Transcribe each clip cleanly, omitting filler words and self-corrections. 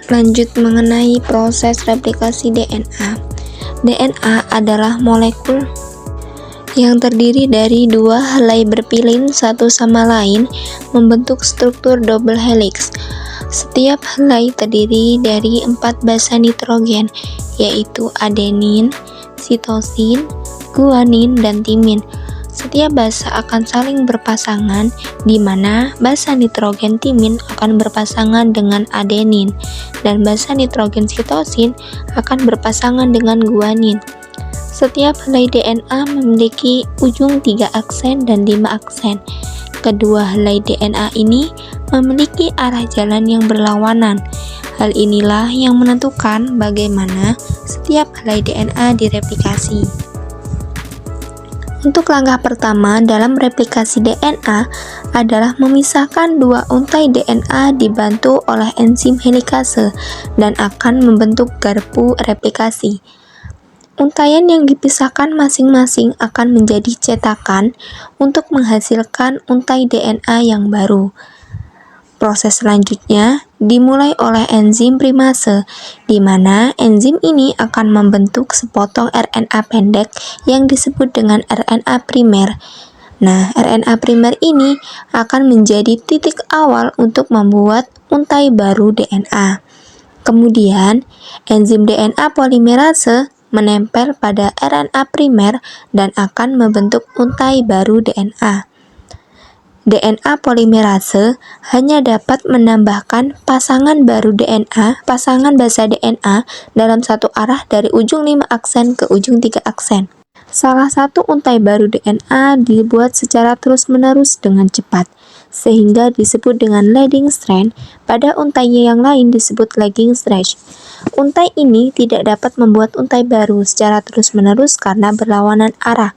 Lanjut mengenai proses replikasi DNA. DNA adalah molekul yang terdiri dari dua helai berpilin satu sama lain membentuk struktur double helix. Setiap helai terdiri dari 4 basa nitrogen, yaitu adenin, sitosin, guanin, dan timin. Setiap basa akan saling berpasangan, di mana basa nitrogen timin akan berpasangan dengan adenin, dan basa nitrogen sitosin akan berpasangan dengan guanin. Setiap helai DNA memiliki ujung 3 aksen dan 5 aksen. Kedua helai DNA ini memiliki arah jalan yang berlawanan. Hal inilah yang menentukan bagaimana setiap helai DNA direplikasi. Untuk langkah pertama dalam replikasi DNA adalah memisahkan dua untai DNA dibantu oleh enzim helikase dan akan membentuk garpu replikasi. Untaian yang dipisahkan masing-masing akan menjadi cetakan untuk menghasilkan untai DNA yang baru. Proses selanjutnya dimulai oleh enzim primase, di mana enzim ini akan membentuk sepotong RNA pendek yang disebut dengan RNA primer. Nah, RNA primer ini akan menjadi titik awal untuk membuat untai baru DNA. Kemudian, enzim DNA polimerase menempel pada RNA primer dan akan membentuk untai baru DNA. DNA polimerase hanya dapat menambahkan pasangan baru DNA, pasangan basa DNA dalam satu arah dari ujung 5 aksen ke ujung 3 aksen. Salah satu untai baru DNA dibuat secara terus-menerus dengan cepat, sehingga disebut dengan leading strand. Pada untai yang lain disebut lagging strand. Untai ini tidak dapat membuat untai baru secara terus-menerus karena berlawanan arah.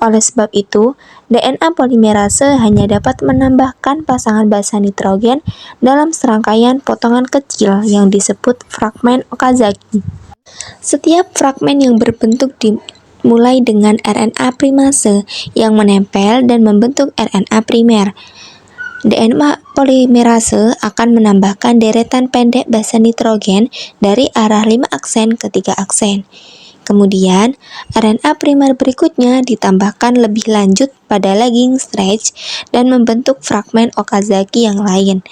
Oleh sebab itu, DNA polimerase hanya dapat menambahkan pasangan basa nitrogen dalam serangkaian potongan kecil yang disebut fragmen Okazaki. Setiap fragmen yang berbentuk dimulai dengan RNA primase yang menempel dan membentuk RNA primer. DNA polimerase akan menambahkan deretan pendek basa nitrogen dari arah 5 aksen ke 3 aksen. Kemudian, RNA primer berikutnya ditambahkan lebih lanjut pada lagging stretch dan membentuk fragmen Okazaki yang lain.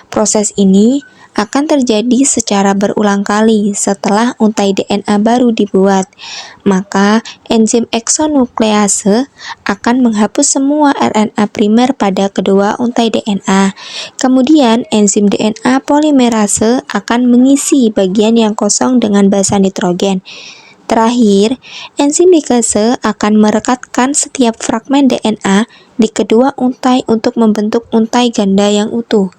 Proses ini akan terjadi secara berulang kali setelah untai DNA baru dibuat. Maka, enzim eksonuklease akan menghapus semua RNA primer pada kedua untai DNA. Kemudian, enzim DNA polimerase akan mengisi bagian yang kosong dengan basa nitrogen. Terakhir, enzim likase akan merekatkan setiap fragmen DNA di kedua untai untuk membentuk untai ganda yang utuh.